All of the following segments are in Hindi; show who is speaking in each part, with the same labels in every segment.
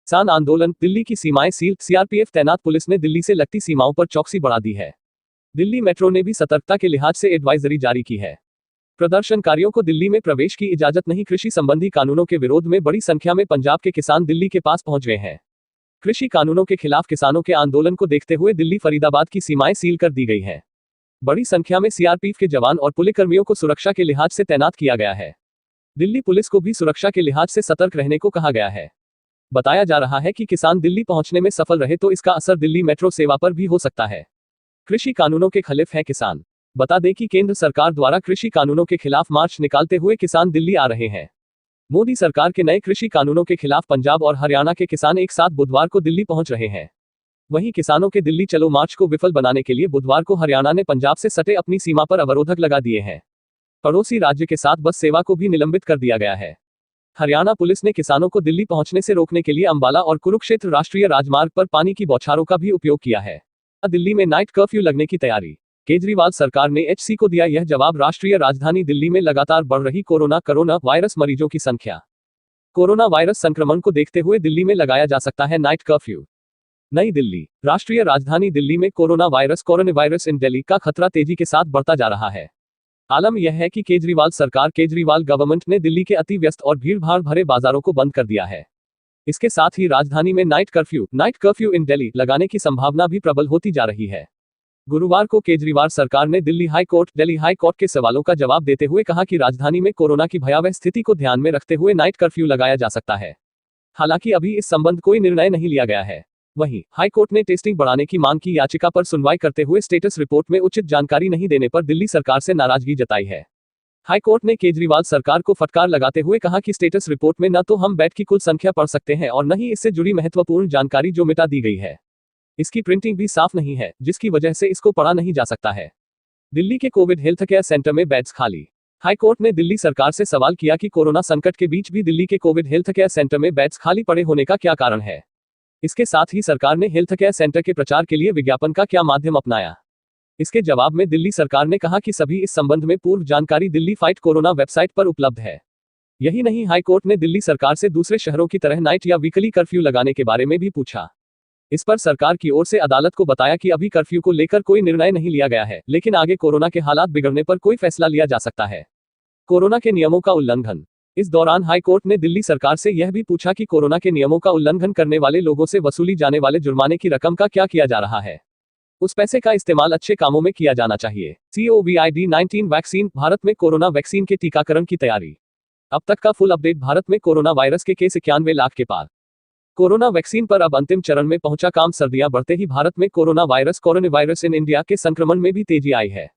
Speaker 1: किसान आंदोलन, दिल्ली की सीमाएं सील, सीआरपीएफ तैनात, पुलिस ने दिल्ली से लगती सीमाओं पर चौकसी बढ़ा दी है। दिल्ली मेट्रो ने भी सतर्कता के लिहाज से एडवाइजरी जारी की है। प्रदर्शनकारियों को दिल्ली में प्रवेश की इजाजत नहीं। कृषि संबंधी कानूनों के विरोध में बड़ी संख्या में पंजाब के किसान दिल्ली के पास पहुंच गए हैं। कृषि कानूनों के खिलाफ किसानों के आंदोलन को देखते हुए दिल्ली फरीदाबाद की सीमाएं सील कर दी गई हैं। बड़ी संख्या में सीआरपीएफ के जवान और पुलिसकर्मियों को सुरक्षा के लिहाज से तैनात किया गया है। दिल्ली पुलिस को भी सुरक्षा के लिहाज से सतर्क रहने को कहा गया है। बताया जा रहा है कि किसान दिल्ली पहुंचने में सफल रहे तो इसका असर दिल्ली मेट्रो सेवा पर भी हो सकता है। कृषि कानूनों के खिलाफ हैं किसान। बता दें कि केंद्र सरकार द्वारा कृषि कानूनों के खिलाफ मार्च निकालते हुए किसान दिल्ली आ रहे हैं। मोदी सरकार के नए कृषि कानूनों के खिलाफ पंजाब और हरियाणा के किसान एक साथ बुधवार को दिल्ली पहुंच रहे हैं। वहीं किसानों के दिल्ली चलो मार्च को विफल बनाने के लिए बुधवार को हरियाणा ने पंजाब से सटे अपनी सीमा पर अवरोधक लगा दिए हैं। पड़ोसी राज्य के साथ बस सेवा को भी निलंबित कर दिया गया है। हरियाणा पुलिस ने किसानों को दिल्ली पहुंचने से रोकने के लिए अंबाला और कुरुक्षेत्र राष्ट्रीय राजमार्ग पर पानी की बौछारों का भी उपयोग किया है। दिल्ली में नाइट कर्फ्यू लगने की तैयारी। केजरीवाल सरकार ने एचसी को दिया यह जवाब। राष्ट्रीय राजधानी दिल्ली में लगातार बढ़ रही कोरोना वायरस मरीजों की संख्या। कोरोना वायरस संक्रमण को देखते हुए दिल्ली में लगाया जा सकता है नाइट कर्फ्यू। नई दिल्ली। राष्ट्रीय राजधानी दिल्ली में कोरोना वायरस इन दिल्ली का खतरा तेजी के साथ बढ़ता जा रहा है। आलम यह है कि केजरीवाल गवर्नमेंट ने दिल्ली के अति व्यस्त और भीड़भाड़ भरे बाजारों को बंद कर दिया है। इसके साथ ही राजधानी में नाइट कर्फ्यू इन दिल्ली लगाने की संभावना भी प्रबल होती जा रही है। गुरुवार को केजरीवाल सरकार ने दिल्ली हाई कोर्ट के सवालों का जवाब देते हुए कहा कि राजधानी में कोरोना की भयावह स्थिति को ध्यान में रखते हुए नाइट कर्फ्यू लगाया जा सकता है। हालांकि अभी इस संबंध कोई निर्णय नहीं लिया गया है। वहीं हाईकोर्ट ने टेस्टिंग बढ़ाने की मांग की याचिका पर सुनवाई करते हुए स्टेटस रिपोर्ट में उचित जानकारी नहीं देने पर दिल्ली सरकार से नाराजगी जताई है। हाईकोर्ट ने केजरीवाल सरकार को फटकार लगाते हुए कहा कि स्टेटस रिपोर्ट में न तो हम बेड की कुल संख्या पढ़ सकते हैं और न ही इससे जुड़ी महत्वपूर्ण जानकारी जो मिटा दी गई है। इसकी प्रिंटिंग भी साफ नहीं है, जिसकी वजह से इसको पढ़ा नहीं जा सकता है। दिल्ली के कोविड हेल्थ केयर सेंटर में बेड्स खाली। हाईकोर्ट ने दिल्ली सरकार से सवाल किया कि कोरोना संकट के बीच भी दिल्ली के कोविड हेल्थ केयर सेंटर में बेड्स खाली पड़े होने का क्या कारण है। इसके साथ ही सरकार ने हेल्थ केयर सेंटर के प्रचार के लिए विज्ञापन का क्या माध्यम अपनाया। इसके जवाब में दिल्ली सरकार ने कहा कि सभी इस संबंध में पूर्व जानकारी दिल्ली फाइट कोरोना वेबसाइट पर उपलब्ध है। यही नहीं, हाईकोर्ट ने दिल्ली सरकार से दूसरे शहरों की तरह नाइट या वीकली कर्फ्यू लगाने के बारे में भी पूछा। इस पर सरकार की ओर से अदालत को बताया कि अभी कर्फ्यू को लेकर कोई निर्णय नहीं लिया गया है, लेकिन आगे कोरोना के हालात बिगड़ने पर कोई फैसला लिया जा सकता है। कोरोना के नियमों का उल्लंघन। इस दौरान हाईकोर्ट ने दिल्ली सरकार से यह भी पूछा कि कोरोना के नियमों का उल्लंघन करने वाले लोगों से वसूली जाने वाले जुर्माने की रकम का क्या किया जा रहा है। उस पैसे का इस्तेमाल अच्छे कामों में किया जाना चाहिए। COVID-19 vaccine. भारत में कोरोना वैक्सीन के टीकाकरण की तैयारी। अब तक का फुल अपडेट। भारत में कोरोना वायरस के केस 91 लाख के पार। कोरोना वैक्सीन पर अब अंतिम चरण में पहुंचा काम। सर्दियां बढ़ते ही भारत में कोरोना वायरस इन इंडिया के संक्रमण में भी तेजी आई है।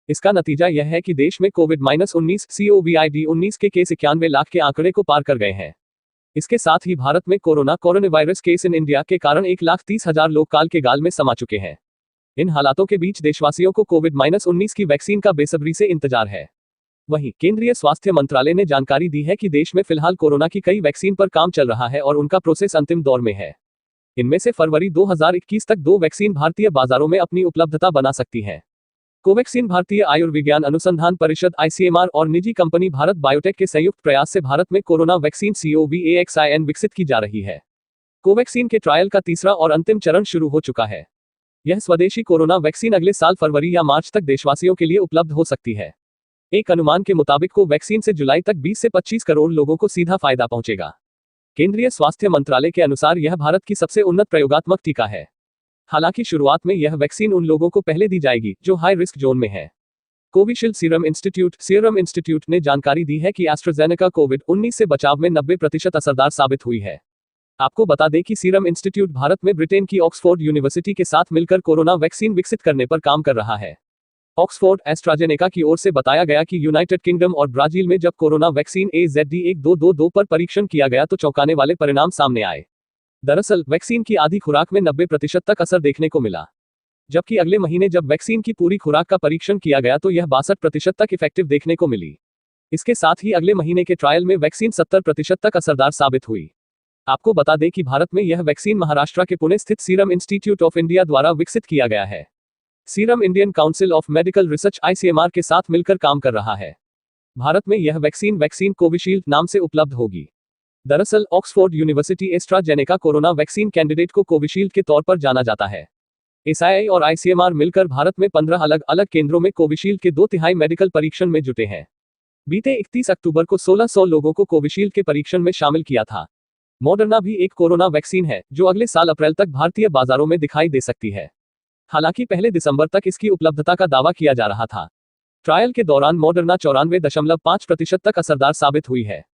Speaker 1: इसका नतीजा यह है कि देश में COVID-19 के केस 91 लाख के आंकड़े को पार कर गए हैं। इसके साथ ही भारत में corona virus case in India के कारण 1,30,000 लोग काल के गाल में समा चुके हैं। इन हालातों के बीच देशवासियों को COVID-19 की वैक्सीन का बेसब्री से इंतजार है। वहीं केंद्रीय स्वास्थ्य मंत्रालय ने जानकारी दी है कि देश में फिलहाल कोरोना की कई वैक्सीन पर काम चल रहा है और उनका प्रोसेस अंतिम दौर में है। इनमें से फरवरी 2021 तक 2 वैक्सीन भारतीय बाजारों में अपनी उपलब्धता बना सकती है। कोवैक्सीन भारतीय आयुर्विज्ञान अनुसंधान परिषद ICMR और निजी कंपनी भारत बायोटेक के संयुक्त प्रयास से भारत में कोरोना वैक्सीन COVAXIN विकसित की जा रही है। कोवैक्सीन के ट्रायल का तीसरा और अंतिम चरण शुरू हो चुका है। यह स्वदेशी कोरोना वैक्सीन अगले साल फरवरी या मार्च तक देशवासियों के लिए उपलब्ध हो सकती है। एक अनुमान के मुताबिक कोवैक्सीन से जुलाई तक 20 से 25 करोड़ लोगों को सीधा फायदा पहुंचेगा। केंद्रीय स्वास्थ्य मंत्रालय के अनुसार यह भारत की सबसे उन्नत प्रयोगात्मक टीका है। हालांकि शुरुआत में यह वैक्सीन उन लोगों को पहले दी जाएगी जो हाई रिस्क जोन में है। कोविशील्ड सीरम इंस्टीट्यूट ने जानकारी दी है कि एस्ट्राजेनेका COVID-19 से बचाव में 90% असरदार साबित हुई है। आपको बता दें कि सीरम इंस्टीट्यूट भारत में ब्रिटेन की ऑक्सफोर्ड यूनिवर्सिटी के साथ मिलकर कोरोना वैक्सीन विकसित करने पर काम कर रहा है। ऑक्सफोर्ड एस्ट्राजेनेका की ओर से बताया गया कि यूनाइटेड किंगडम और ब्राजील में जब कोरोना वैक्सीन AZD1222 पर परीक्षण किया गया तो चौंकाने वाले परिणाम सामने आए। दरअसल वैक्सीन की आधी खुराक में 90% तक असर देखने को मिला, जबकि अगले महीने जब वैक्सीन की पूरी खुराक का परीक्षण किया गया तो यह 62% तक इफेक्टिव देखने को मिली। इसके साथ ही अगले महीने के ट्रायल में वैक्सीन 70% तक असरदार साबित हुई। आपको बता दें कि भारत में यह वैक्सीन महाराष्ट्र के पुणे स्थित सीरम इंस्टीट्यूट ऑफ इंडिया द्वारा विकसित किया गया है। Serum Indian council of medical research ICMR के साथ मिलकर काम कर रहा है। भारत में यह वैक्सीन कोविशील्ड नाम से उपलब्ध होगी। दरअसल Oxford university AstraZeneca corona vaccine candidate को कोविशील्ड के तौर पर जाना जाता है। एसआईआई और आईसीएमआर मिलकर भारत में 15 अलग अलग केंद्रों में कोविशील्ड के 2/3 मेडिकल परीक्षण में जुटे हैं। बीते 31 अक्टूबर को 1600 लोगों को कोविशील्ड के परीक्षण में शामिल किया था। मॉडर्ना भी एक कोरोना वैक्सीन है जो अगले साल अप्रैल तक भारतीय बाजारों में दिखाई दे सकती है। हालांकि पहले दिसंबर तक इसकी उपलब्धता का दावा किया जा रहा था। ट्रायल के दौरान मॉडर्ना 94.5% तक असरदार साबित हुई है।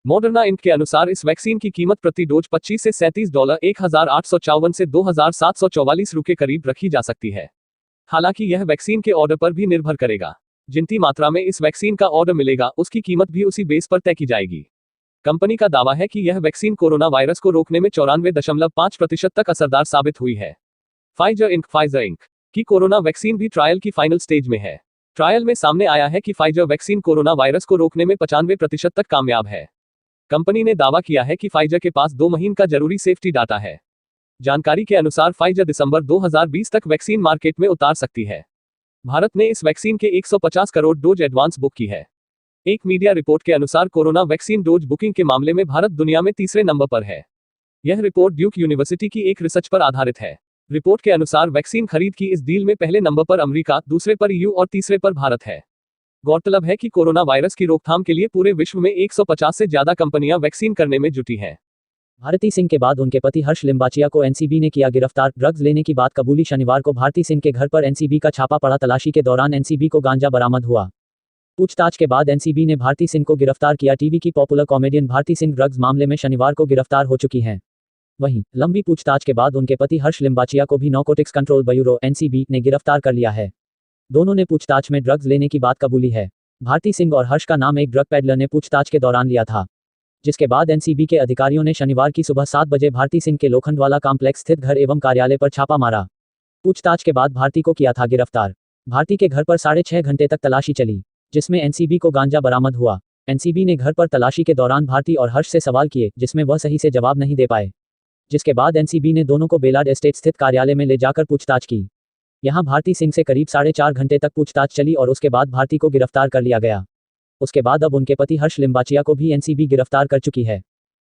Speaker 1: मॉडर्ना इंक के अनुसार इस वैक्सीन की कीमत प्रति डोज $25 से $37, 1854 से 2744 के करीब रखी जा सकती है। हालांकि यह वैक्सीन के ऑर्डर पर भी निर्भर करेगा। जितनी मात्रा में इस वैक्सीन का ऑर्डर मिलेगा उसकी कीमत भी उसी बेस पर तय की जाएगी। कंपनी का दावा है कि यह वैक्सीन कोरोना वायरस को रोकने में 94.5% तक असरदार साबित हुई है। फाइजर इंक की कोरोना वैक्सीन भी ट्रायल की फाइनल स्टेज में है। ट्रायल में सामने आया है कि फाइजर वैक्सीन कोरोना वायरस को रोकने में 95% तक कामयाब है। कंपनी ने दावा किया है कि फाइजर के पास 2 महीने का जरूरी सेफ्टी डाटा है। जानकारी के अनुसार फाइजर दिसंबर 2020 तक वैक्सीन मार्केट में उतार सकती है। भारत ने इस वैक्सीन के 150 करोड़ डोज एडवांस बुक की है। एक मीडिया रिपोर्ट के अनुसार कोरोना वैक्सीन डोज बुकिंग के मामले में भारत दुनिया में तीसरे नंबर पर है। यह रिपोर्ट ड्यूक यूनिवर्सिटी की एक रिसर्च पर आधारित है। रिपोर्ट के अनुसार वैक्सीन खरीद की इस डील में पहले नंबर पर अमेरिका, दूसरे पर ईयू और तीसरे पर भारत है। गौरतलब है कि कोरोना वायरस की रोकथाम के लिए पूरे विश्व में 150 से ज्यादा कंपनियां वैक्सीन करने में जुटी हैं।
Speaker 2: भारती सिंह के बाद उनके पति हर्ष लिम्बाचिया को एनसीबी ने किया गिरफ्तार। ड्रग्स लेने की बात कबूली। शनिवार को भारती सिंह के घर पर एनसीबी का छापा पड़ा। तलाशी के दौरान एनसीबी को गांजा बरामद हुआ। पूछताछ के बाद एनसीबी ने भारती सिंह को गिरफ्तार किया। टीवी की popular comedian Bharti Singh drugs मामले में शनिवार को गिरफ्तार हो चुकी हैं। वहीं लंबी पूछताछ के बाद उनके पति हर्ष लिम्बाचिया को भी नारकोटिक्स कंट्रोल ब्यूरो एनसीबी ने गिरफ्तार कर लिया है। दोनों ने पूछताछ में ड्रग्स लेने की बात कबूली है। भारती सिंह और हर्ष का नाम एक ड्रग पेडलर ने पूछताछ के दौरान लिया था, जिसके बाद एनसीबी के अधिकारियों ने शनिवार की सुबह 7 बजे भारती सिंह के लोखंडवाला कॉम्प्लेक्स स्थित घर एवं कार्यालय पर छापा मारा। पूछताछ के बाद भारती को किया था गिरफ्तार। भारती के घर पर 6.5 घंटे तक तलाशी चली, जिसमें एनसीबी को गांजा बरामद हुआ। एनसीबी ने घर पर तलाशी के दौरान भारती और हर्ष से सवाल किए, जिसमें वह सही से जवाब नहीं दे पाए, जिसके बाद एनसीबी ने दोनों को बेलाड एस्टेट स्थित कार्यालय में ले जाकर पूछताछ की। यहां भारती सिंह से करीब 4.5 घंटे तक पूछताछ चली और उसके बाद भारती को गिरफ्तार कर लिया गया। उसके बाद अब उनके पति हर्ष लिम्बाचिया को भी एनसीबी गिरफ्तार कर चुकी है।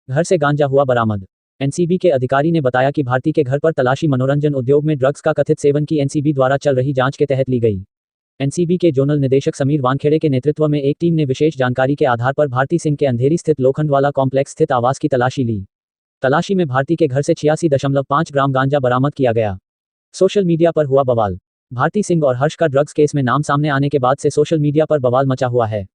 Speaker 2: घर से गांजा हुआ बरामद। एनसीबी के अधिकारी ने बताया कि भारती के घर पर तलाशी मनोरंजन उद्योग में ड्रग्स का कथित सेवन की एनसीबी द्वारा चल रही जांच के तहत ली गई। एनसीबी के जोनल निदेशक समीर वानखेड़े के नेतृत्व में एक टीम ने विशेष जानकारी के आधार पर भारती सिंह के अंधेरी स्थित लोखंडवाला कॉम्प्लेक्स स्थित आवास की तलाशी ली। तलाशी में भारती के घर से 86.5 ग्राम गांजा बरामद किया गया। सोशल मीडिया पर हुआ बवाल। भारती सिंह और हर्ष का ड्रग्स केस में नाम सामने आने के बाद से सोशल मीडिया पर बवाल मचा हुआ है।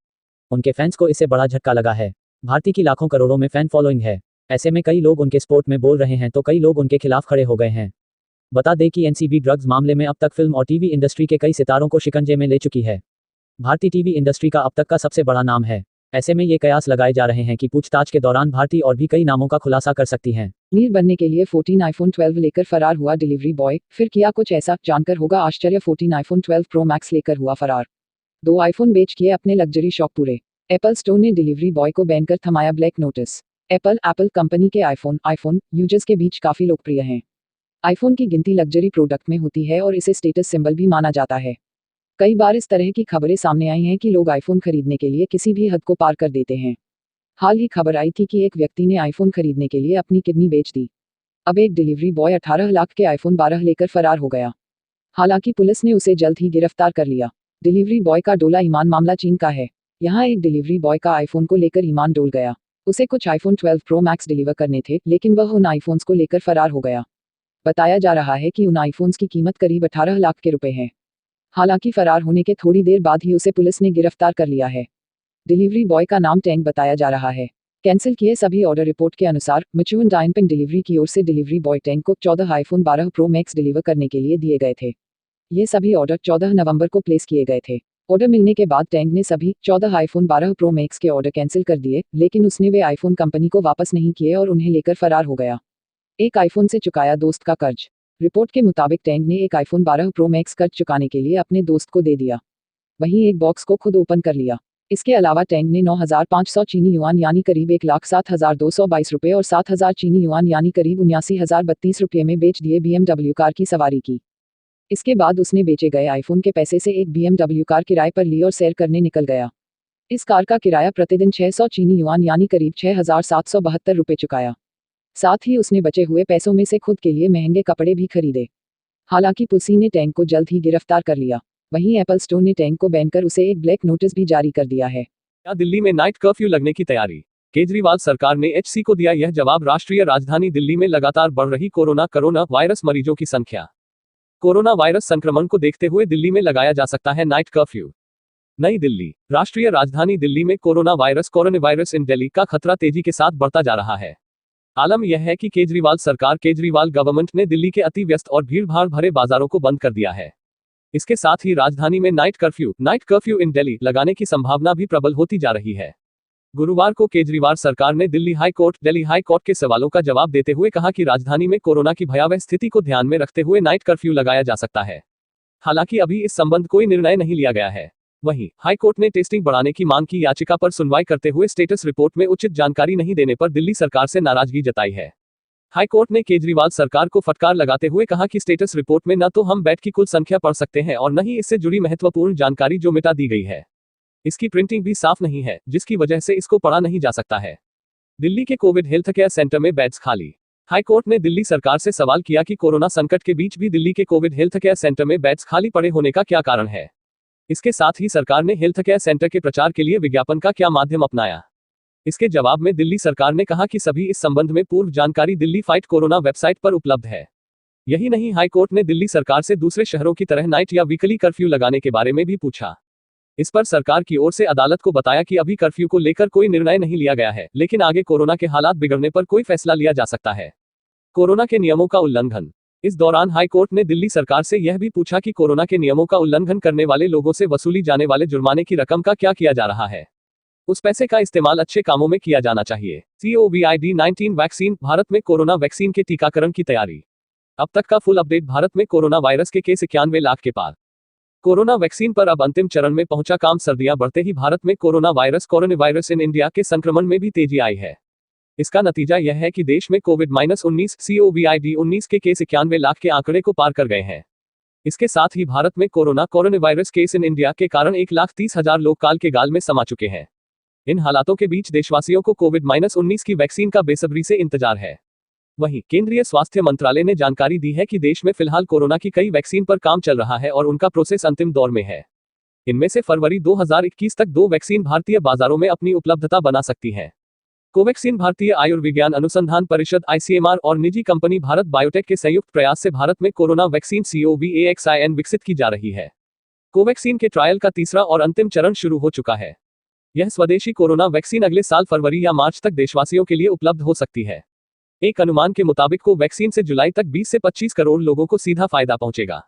Speaker 2: उनके फैंस को इससे बड़ा झटका लगा है। भारती की लाखों करोड़ों में फैन फॉलोइंग है। ऐसे में कई लोग उनके सपोर्ट में बोल रहे हैं तो कई लोग उनके खिलाफ खड़े हो गए हैं। बता दें कि एनसीबी ड्रग्स मामले में अब तक फिल्म और टीवी इंडस्ट्री के कई सितारों को शिकंजे में ले चुकी है। भारती टीवी इंडस्ट्री का अब तक का सबसे बड़ा नाम है। ऐसे में ये कयास लगाए जा रहे हैं कि पूछताछ के दौरान भारती और भी कई नामों का खुलासा कर सकती हैं।
Speaker 3: अमीर बनने के लिए 14 आईफोन 12 लेकर फरार हुआ डिलीवरी बॉय, फिर किया कुछ ऐसा, जानकर होगा आश्चर्य। 14 आईफोन 12 प्रो मैक्स लेकर हुआ फरार। 2 आईफोन बेच किए अपने लग्जरी शौक पूरे। एप्पल स्टोर ने डिलीवरी बॉय को बैन कर थमाया ब्लैक नोटिस। एप्पल कंपनी के आईफोन यूजर्स के बीच काफी लोकप्रिय हैं। आईफोन की गिनती लग्जरी प्रोडक्ट में होती है और इसे स्टेटस सिंबल भी माना जाता है। कई बार इस तरह की खबरें सामने आई हैं कि लोग आईफोन खरीदने के लिए किसी भी हद को पार कर देते हैं। हाल ही खबर आई थी कि एक व्यक्ति ने आईफोन खरीदने के लिए अपनी किडनी बेच दी। अब एक डिलीवरी बॉय 18 लाख के आईफोन 12 लेकर फरार हो गया। हालांकि पुलिस ने उसे जल्द ही गिरफ्तार कर लिया। डिलीवरी बॉय का डोला ईमान। मामला चीन का है। यहाँ एक डिलीवरी बॉय का आईफोन को लेकर ईमान डोल गया। उसे कुछ आईफोन 12 प्रो मैक्स डिलीवर करने थे, लेकिन वह उन आईफोन्स को लेकर फरार हो गया। बताया जा रहा है कि उन आईफोन्स की कीमत करीब 18 लाख के रुपए है। हालांकि फरार होने के थोड़ी देर बाद ही उसे पुलिस ने गिरफ्तार कर लिया है। डिलीवरी बॉय का नाम टैंग बताया जा रहा है। कैंसिल किए सभी ऑर्डर। रिपोर्ट के अनुसार मिचुअन डायनपिंग डिलीवरी की ओर से डिलीवरी बॉय टैंग को 14 आईफोन 12 प्रो मैक्स डिलीवर करने के लिए दिए गए थे। ये सभी ऑर्डर 14 नवंबर को प्लेस किए गए थे। ऑर्डर मिलने के बाद टैंग ने सभी 14 आईफोन 12 प्रो मैक्स के ऑर्डर कैंसिल कर दिए, लेकिन उसने वे आईफोन कंपनी को वापस नहीं किए और उन्हें लेकर फरार हो गया। एक आईफोन से चुकाया दोस्त का कर्ज। रिपोर्ट के मुताबिक टैंग ने एक आईफोन 12 प्रो मैक्स कर्ज चुकाने के लिए अपने दोस्त को दे दिया, वहीं एक बॉक्स को खुद ओपन कर लिया। इसके अलावा टैंग ने 9,500 चीनी युआन यानी करीब 1,07,222 रुपये और 7,000 चीनी युआन यानी करीब 79,032 रुपये में बेच दिए BMW कार की सवारी की। इसके बाद उसने बेचे गए आईफोन के पैसे से एक BMW कार किराए पर ली और सैर करने निकल गया। इस कार का किराया प्रतिदिन 600 चीनी युआन यानी करीब 6,772 रुपये चुकाया। साथ ही उसने बचे हुए पैसों में से खुद के लिए महंगे कपड़े भी खरीदे। हालांकि पुलिस ने टैंक को जल्द ही गिरफ्तार कर लिया। वहीं एप्पल स्टोर ने टैंक को बैन कर उसे एक ब्लैक नोटिस भी जारी कर दिया है।
Speaker 1: क्या दिल्ली में नाइट कर्फ्यू लगने की तैयारी? केजरीवाल सरकार ने एचसी को दिया यह जवाब। राष्ट्रीय राजधानी दिल्ली में लगातार बढ़ रही कोरोना वायरस मरीजों की संख्या। कोरोना वायरस संक्रमण को देखते हुए दिल्ली में लगाया जा सकता है नाइट कर्फ्यू। नई दिल्ली। राष्ट्रीय राजधानी दिल्ली में कोरोना वायरस इन दिल्ली का खतरा तेजी के साथ बढ़ता जा रहा है। आलम यह है कि केजरीवाल गवर्नमेंट ने दिल्ली के अति व्यस्त और भीड़भाड़ भरे बाजारों को बंद कर दिया है। इसके साथ ही राजधानी में नाइट कर्फ्यू इन दिल्ली लगाने की संभावना भी प्रबल होती जा रही है। गुरुवार को केजरीवाल सरकार ने दिल्ली हाई कोर्ट के सवालों का जवाब देते हुए कहा कि राजधानी में कोरोना की भयावह स्थिति को ध्यान में रखते हुए नाइट कर्फ्यू लगाया जा सकता है। हालांकि अभी इस संबंध कोई निर्णय नहीं लिया गया है। वहीं हाईकोर्ट ने टेस्टिंग बढ़ाने की मांग की याचिका पर सुनवाई करते हुए स्टेटस रिपोर्ट में उचित जानकारी नहीं देने पर दिल्ली सरकार से नाराजगी जताई है। हाईकोर्ट ने केजरीवाल सरकार को फटकार लगाते हुए कहा कि स्टेटस रिपोर्ट में न तो हम बेड की कुल संख्या पढ़ सकते हैं और न ही इससे जुड़ी महत्वपूर्ण जानकारी जो मिटा दी गई है। इसकी प्रिंटिंग भी साफ नहीं है, जिसकी वजह से इसको पढ़ा नहीं जा सकता है। दिल्ली के कोविड हेल्थ केयर सेंटर में बेड्स खाली। हाईकोर्ट ने दिल्ली सरकार से सवाल किया कि कोरोना संकट के बीच भी दिल्ली के कोविड हेल्थ केयर सेंटर में बेड्स खाली पड़े होने का क्या कारण है। इसके साथ ही सरकार ने हेल्थ केयर सेंटर के प्रचार के लिए विज्ञापन का क्या माध्यम अपनाया। इसके जवाब में दिल्ली सरकार ने कहा कि सभी इस संबंध में पूर्व जानकारी दिल्ली फाइट कोरोना वेबसाइट पर उपलब्ध है। यही नहीं, हाईकोर्ट ने दिल्ली सरकार से दूसरे शहरों की तरह नाइट या वीकली कर्फ्यू लगाने के बारे में भी पूछा। इस पर सरकार की ओर से अदालत को बताया कि अभी कर्फ्यू को लेकर कोई निर्णय नहीं लिया गया है, लेकिन आगे कोरोना के हालात बिगड़ने पर कोई फैसला लिया जा सकता है। कोरोना के नियमों का उल्लंघन। इस दौरान हाईकोर्ट ने दिल्ली सरकार से यह भी पूछा कि कोरोना के नियमों का उल्लंघन करने वाले लोगों से वसूली जाने वाले जुर्माने की रकम का क्या किया जा रहा है। उस पैसे का इस्तेमाल अच्छे कामों में किया जाना चाहिए। COVID-19 vaccine. भारत में कोरोना वैक्सीन के टीकाकरण की तैयारी। अब तक का फुल अपडेट। भारत में कोरोना वायरस के केस 91 लाख के पार। कोरोना वैक्सीन पर अब अंतिम चरण में पहुंचा काम। सर्दियां बढ़ते ही भारत में कोरोना वायरस इन इंडिया के संक्रमण में भी तेजी आई है। इसका नतीजा यह है कि देश में COVID-19 के केस 91 लाख के आंकड़े को पार कर गए हैं। इसके साथ ही भारत में corona virus case in India के कारण 1,30,000 लोग काल के गाल में समा चुके हैं। इन हालातों के बीच देशवासियों को COVID-19 की वैक्सीन का बेसब्री से इंतजार है। वहीं केंद्रीय स्वास्थ्य मंत्रालय ने जानकारी दी है कि देश में फिलहाल कोरोना की कई वैक्सीन पर काम चल रहा है और उनका प्रोसेस अंतिम दौर में है। इनमें से फरवरी 2021 तक 2 वैक्सीन भारतीय बाजारों में अपनी उपलब्धता बना सकती है। कोवैक्सीन भारतीय आयुर्विज्ञान अनुसंधान परिषद ICMR और निजी कंपनी भारत बायोटेक के संयुक्त प्रयास से भारत में कोरोना वैक्सीन COVAXIN विकसित की जा रही है। कोवैक्सीन के ट्रायल का तीसरा और अंतिम चरण शुरू हो चुका है। यह स्वदेशी कोरोना वैक्सीन अगले साल फरवरी या मार्च तक देशवासियों के लिए उपलब्ध हो सकती है। एक अनुमान के मुताबिक कोवैक्सीन से जुलाई तक 20 से 25 करोड़ लोगों को सीधा फायदा पहुंचेगा।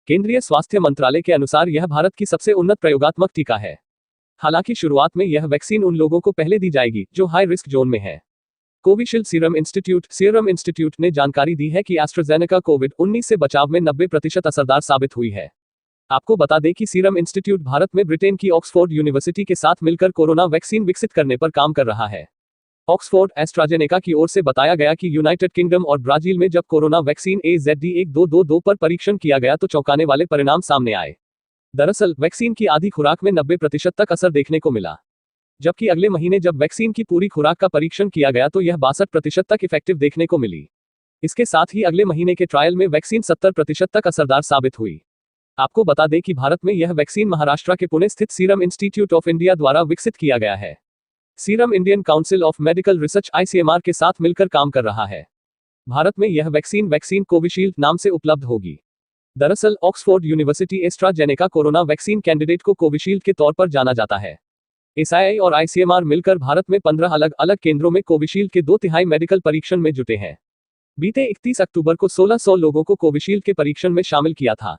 Speaker 1: केंद्रीय स्वास्थ्य मंत्रालय के अनुसार यह भारत की सबसे उन्नत प्रयोगात्मक टीका है। हालांकि शुरुआत में यह वैक्सीन उन लोगों को पहले दी जाएगी जो हाई रिस्क जोन में है। कोविशील्ड सीरम इंस्टीट्यूट ने जानकारी दी है कि एस्ट्राजेनेका कोविड-19 से बचाव में 90% असरदार साबित हुई है। आपको बता दें कि सीरम इंस्टीट्यूट भारत में ब्रिटेन की ऑक्सफोर्ड यूनिवर्सिटी के साथ मिलकर कोरोना वैक्सीन विकसित करने पर काम कर रहा है। ऑक्सफोर्ड एस्ट्राजेनेका की ओर से बताया गया कि यूनाइटेड किंगडम और ब्राजील में जब कोरोना वैक्सीन AZD1222 पर परीक्षण किया गया तो चौंकाने वाले परिणाम सामने आए। दरअसल वैक्सीन की आधी खुराक में 90% तक असर देखने को मिला, जबकि अगले महीने जब वैक्सीन की पूरी खुराक का परीक्षण किया गया तो यह 62% तक इफेक्टिव देखने को मिली। इसके साथ ही अगले महीने के ट्रायल में वैक्सीन 70% तक असरदार साबित हुई। आपको बता दें कि भारत में यह वैक्सीन महाराष्ट्र के पुणे स्थित सीरम इंस्टीट्यूट ऑफ इंडिया द्वारा विकसित किया गया है। Serum Indian council of medical research ICMR के साथ मिलकर काम कर रहा है। भारत में यह वैक्सीन कोविशील्ड नाम से उपलब्ध होगी। दरअसल Oxford university AstraZeneca corona vaccine candidate को कोविशील्ड के तौर पर जाना जाता है। SII और ICMR मिलकर भारत में 15 अलग अलग केंद्रों में कोविशील्ड के 2/3 मेडिकल परीक्षण में जुटे हैं। बीते 31 अक्टूबर को 1600 लोगों को कोविशील्ड के परीक्षण में शामिल किया था।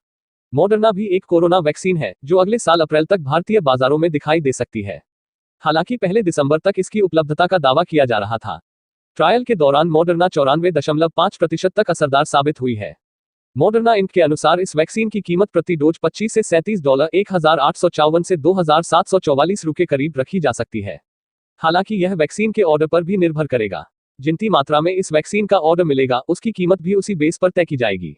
Speaker 1: मॉडर्ना भी एक कोरोना वैक्सीन है जो अगले साल अप्रैल तक भारतीय बाजारों में दिखाई दे सकती है। हालांकि पहले दिसंबर तक इसकी उपलब्धता का दावा किया जा रहा था। ट्रायल के दौरान मॉडर्ना 94.5% तक असरदार साबित हुई है। मॉडर्ना इंक के अनुसार इस वैक्सीन की कीमत प्रति डोज $25 से $37, 1854 से 2744 रुपये करीब रखी जा सकती है। हालांकि यह वैक्सीन के ऑर्डर पर भी निर्भर करेगा। जितनी मात्रा में इस वैक्सीन का ऑर्डर मिलेगा उसकी कीमत भी उसी बेस पर तय की जाएगी।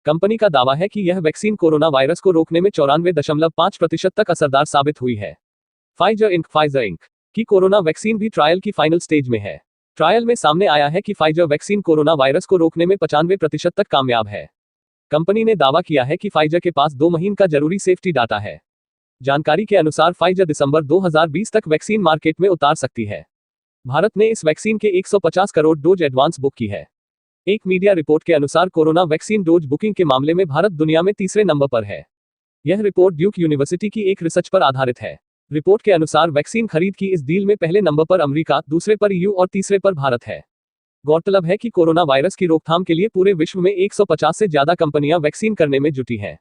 Speaker 1: कंपनी का दावा है कि यह वैक्सीन कोरोना वायरस को रोकने में 94.5% तक असरदार साबित हुई है। फाइजर इंक की कोरोना वैक्सीन भी ट्रायल की फाइनल स्टेज में है। ट्रायल में सामने आया है कि फाइजर वैक्सीन कोरोना वायरस को रोकने में 95% तक कामयाब है। कंपनी ने दावा किया है कि फाइजर के पास 2 महीने का जरूरी सेफ्टी डाटा है। जानकारी के अनुसार फाइजर दिसंबर 2020 तक वैक्सीन मार्केट में उतार सकती है। भारत ने इस वैक्सीन के 150 करोड़ डोज एडवांस बुक की है। एक मीडिया रिपोर्ट के अनुसार कोरोना वैक्सीन डोज बुकिंग के मामले में भारत दुनिया में तीसरे नंबर पर है। यह रिपोर्ट ड्यूक यूनिवर्सिटी की एक रिसर्च पर आधारित है। रिपोर्ट के अनुसार वैक्सीन खरीद की इस डील में पहले नंबर पर अमेरिका, दूसरे पर ईयू और तीसरे पर भारत है। गौरतलब है कि कोरोना वायरस की रोकथाम के लिए पूरे विश्व में 150 से ज्यादा कंपनियां वैक्सीन करने में जुटी हैं।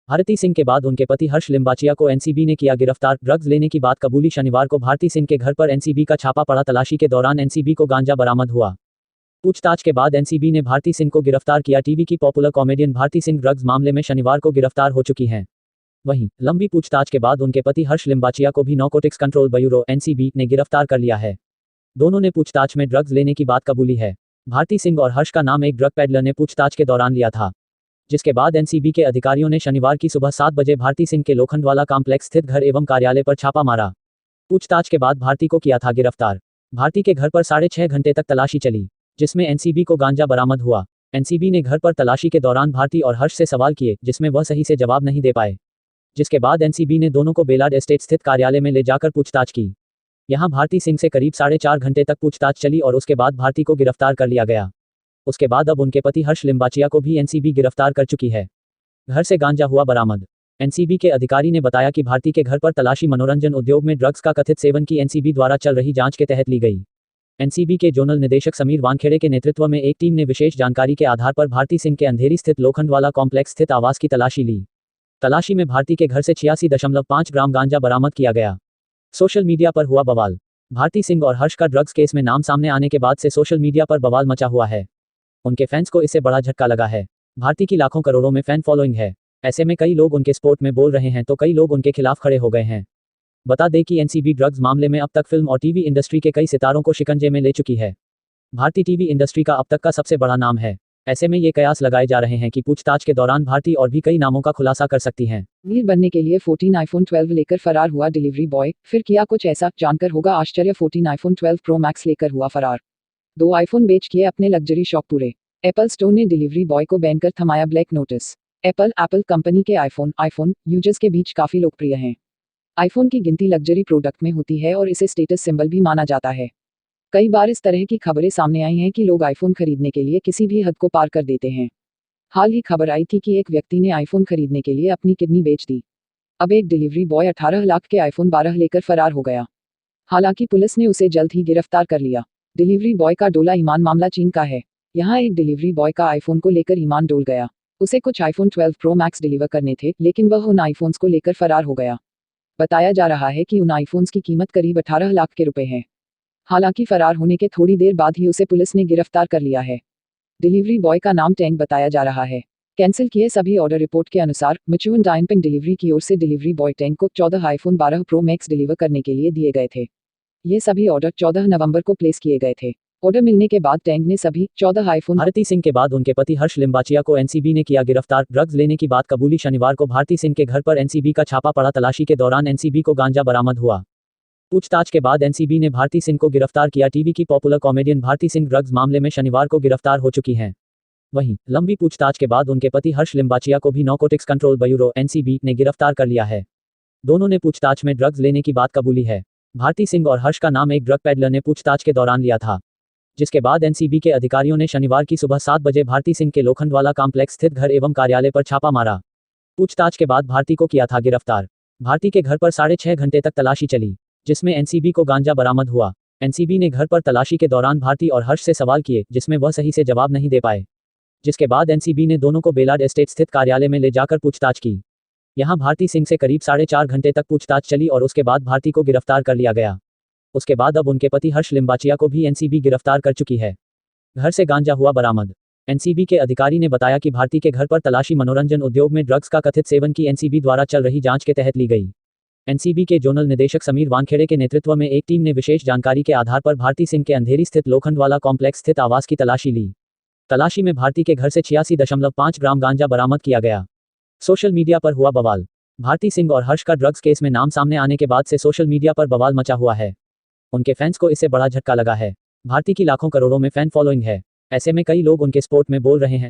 Speaker 2: भारती सिंह के बाद उनके पति हर्ष लिम्बाचिया को एनसीबी ने किया गिरफ्तार, ड्रग्स लेने की बात कबूली। शनिवार को भारती सिंह के घर पर एनसीबी का छापा पड़ा। तलाशी के दौरान एनसीबी को गांजा बरामद हुआ। पूछताछ के बाद एनसीबी ने भारती सिंह को गिरफ्तार किया। टीवी की popular comedian Bharti Singh drugs मामले में शनिवार को गिरफ्तार हो चुकी हैं। वहीं लंबी पूछताछ के बाद उनके पति हर्ष लिम्बाचिया को भी नारकोटिक्स कंट्रोल ब्यूरो एनसीबी ने गिरफ्तार कर लिया है। दोनों ने पूछताछ में ड्रग्स लेने की बात कबूली है। भारती सिंह और हर्ष का नाम एक ड्रग पेडलर ने पूछताछ के दौरान लिया था, जिसके बाद एनसीबी के अधिकारियों ने शनिवार की सुबह 7 बजे भारती सिंह के लोखंडवाला कॉम्प्लेक्स स्थित घर एवं कार्यालय पर छापा मारा। पूछताछ के बाद भारती को किया था गिरफ्तार। भारती के घर पर 6.5 घंटे तक तलाशी चली, जिसमें एनसीबी को गांजा बरामद हुआ। एनसीबी ने घर पर तलाशी के दौरान भारती और हर्ष से सवाल किए, जिसमें वह सही से जवाब नहीं दे पाए, जिसके बाद एनसीबी ने दोनों को बेलाड एस्टेट स्थित कार्यालय में ले जाकर पूछताछ की। यहां भारती सिंह से करीब 4.5 घंटे तक पूछताछ चली और उसके बाद भारती को गिरफ्तार कर लिया गया। उसके बाद अब उनके पति हर्ष लिम्बाचिया को भी एनसीबी गिरफ्तार कर चुकी है। घर से गांजा हुआ बरामद। एनसीबी के अधिकारी ने बताया कि भारती के घर पर तलाशी मनोरंजन उद्योग में ड्रग्स का कथित सेवन की एनसीबी द्वारा चल रही जांच के तहत ली गई। एनसीबी के जोनल निदेशक समीर वानखेड़े के नेतृत्व में एक टीम ने विशेष जानकारी के आधार पर भारती सिंह के अंधेरी स्थित लोखंडवाला कॉम्प्लेक्स स्थित आवास की तलाशी ली। तलाशी में भारती के घर से 86.5 ग्राम गांजा बरामद किया गया। सोशल मीडिया पर हुआ बवाल। भारती सिंह और हर्ष का ड्रग्स केस में नाम सामने आने के बाद से सोशल मीडिया पर बवाल मचा हुआ है। उनके फैंस को इससे बड़ा झटका लगा है। भारती की लाखों करोड़ों में फैन फॉलोइंग है। ऐसे में कई लोग उनके सपोर्ट में बोल रहे हैं तो कई लोग उनके खिलाफ खड़े हो गए हैं। बता दें कि एनसीबी ड्रग्स मामले में अब तक फिल्म और टीवी इंडस्ट्री के कई सितारों को शिकंजे में ले चुकी है। भारती टीवी इंडस्ट्री का अब तक का सबसे बड़ा नाम है। ऐसे में ये कयास लगाए जा रहे हैं कि पूछताछ के दौरान भारती और भी कई नामों का खुलासा कर सकती हैं।
Speaker 3: अमीर बनने के लिए 14 आईफोन 12 लेकर फरार हुआ डिलीवरी बॉय, फिर किया कुछ ऐसा, जानकर होगा आश्चर्य। 14 आईफोन 12 प्रो मैक्स लेकर हुआ फरार। 2 आईफोन बेच किए अपने लग्जरी शौक पूरे। एप्पल स्टोर ने डिलीवरी बॉय को बैन कर थमाया ब्लैक नोटिस। एप्पल कंपनी के आईफोन यूजर्स के बीच काफी लोकप्रिय हैं। आईफोन की गिनती लग्जरी प्रोडक्ट में होती है और इसे स्टेटस सिंबल भी माना जाता है। कई बार इस तरह की खबरें सामने आई हैं कि लोग आईफोन खरीदने के लिए किसी भी हद को पार कर देते हैं। हाल ही खबर आई थी कि एक व्यक्ति ने आईफोन खरीदने के लिए अपनी किडनी बेच दी। अब एक डिलीवरी बॉय 18 लाख के आईफोन 12 लेकर फरार हो गया। हालांकि पुलिस ने उसे जल्द ही गिरफ्तार कर लिया। डिलीवरी बॉय का डोला ईमान। मामला चीन का है। यहाँ एक डिलीवरी बॉय का आईफोन को लेकर ईमान डोल गया। उसे कुछ आईफोन 12 प्रो मैक्स डिलीवर करने थे, लेकिन वह उन आईफोन्स को लेकर फरार हो गया। बताया जा रहा है कि उन आईफोन्स की कीमत करीब 18 लाख के रुपए है। हालांकि फरार होने के थोड़ी देर बाद ही उसे पुलिस ने गिरफ्तार कर लिया है। डिलीवरी बॉय का नाम टैंक बताया जा रहा है। कैंसिल किए सभी ऑर्डर। रिपोर्ट के अनुसार मिचुअन डायनपिंग डिलीवरी की ओर से डिलीवरी बॉय टैंक को 14 आईफोन 12 प्रो मैक्स डिलीवर करने के लिए दिए गए थे। ये सभी ऑर्डर 14 नवंबर को प्लेस किए गए थे। ऑर्डर मिलने के बाद टैंक ने सभी 14 आईफोन।
Speaker 2: भारती सिंह के बाद उनके पति हर्ष लिम्बाचिया को एनसीबी ने किया गिरफ्तार। ड्रग्स लेने की बात कबूली। शनिवार को भारती सिंह के घर पर एनसीबी का छापा पड़ा। तलाशी के दौरान एनसीबी को गांजा बरामद हुआ। पूछताछ के बाद एनसीबी ने भारती सिंह को गिरफ्तार किया। टीवी की popular comedian Bharti Singh drugs मामले में शनिवार को गिरफ्तार हो चुकी हैं। वहीं लंबी पूछताछ के बाद उनके पति हर्ष लिम्बाचिया को भी नारकोटिक्स कंट्रोल ब्यूरो एनसीबी ने गिरफ्तार कर लिया है। दोनों ने पूछताछ में ड्रग्स लेने की बात कबूली है। भारती सिंह और हर्ष का नाम एक ड्रग पेडलर ने पूछताछ के दौरान लिया था, जिसके बाद एनसीबी के अधिकारियों ने शनिवार की सुबह 7 बजे भारती सिंह के लोखंडवाला कॉम्प्लेक्स स्थित घर एवं कार्यालय पर छापा मारा। पूछताछ के बाद भारती को किया था गिरफ्तार। भारती के घर पर 6.5 घंटे तक तलाशी चली, जिसमें एनसीबी को गांजा बरामद हुआ। एनसीबी ने घर पर तलाशी के दौरान भारती और हर्ष से सवाल किए, जिसमें वह सही से जवाब नहीं दे पाए, जिसके बाद एनसीबी ने दोनों को बेलाड एस्टेट स्थित कार्यालय में ले जाकर पूछताछ की। यहां भारती सिंह से करीब 4.5 घंटे तक पूछताछ चली और उसके बाद भारती को गिरफ्तार कर लिया गया। उसके बाद अब उनके पति हर्ष लिम्बाचिया को भी एनसीबी गिरफ्तार कर चुकी है। घर से गांजा हुआ बरामद। एनसीबी के अधिकारी ने बताया कि भारती के घर पर तलाशी मनोरंजन उद्योग में ड्रग्स का कथित सेवन की एनसीबी द्वारा चल रही जांच के तहत ली गई। एनसीबी के जोनल निदेशक समीर वानखेड़े के नेतृत्व में एक टीम ने विशेष जानकारी के आधार पर भारती सिंह के अंधेरी स्थित लोखंडवाला कॉम्प्लेक्स स्थित आवास की तलाशी ली। तलाशी में भारती के घर से 86.5 ग्राम गांजा बरामद किया गया। सोशल मीडिया पर हुआ बवाल। भारती सिंह और हर्ष का ड्रग्स केस में नाम सामने आने के बाद से सोशल मीडिया पर बवाल मचा हुआ है। उनके फैंस को इससे बड़ा झटका लगा है। भारती की लाखों करोड़ों में फैन फॉलोइंग है। ऐसे में कई लोग उनके सपोर्ट में बोल रहे हैं।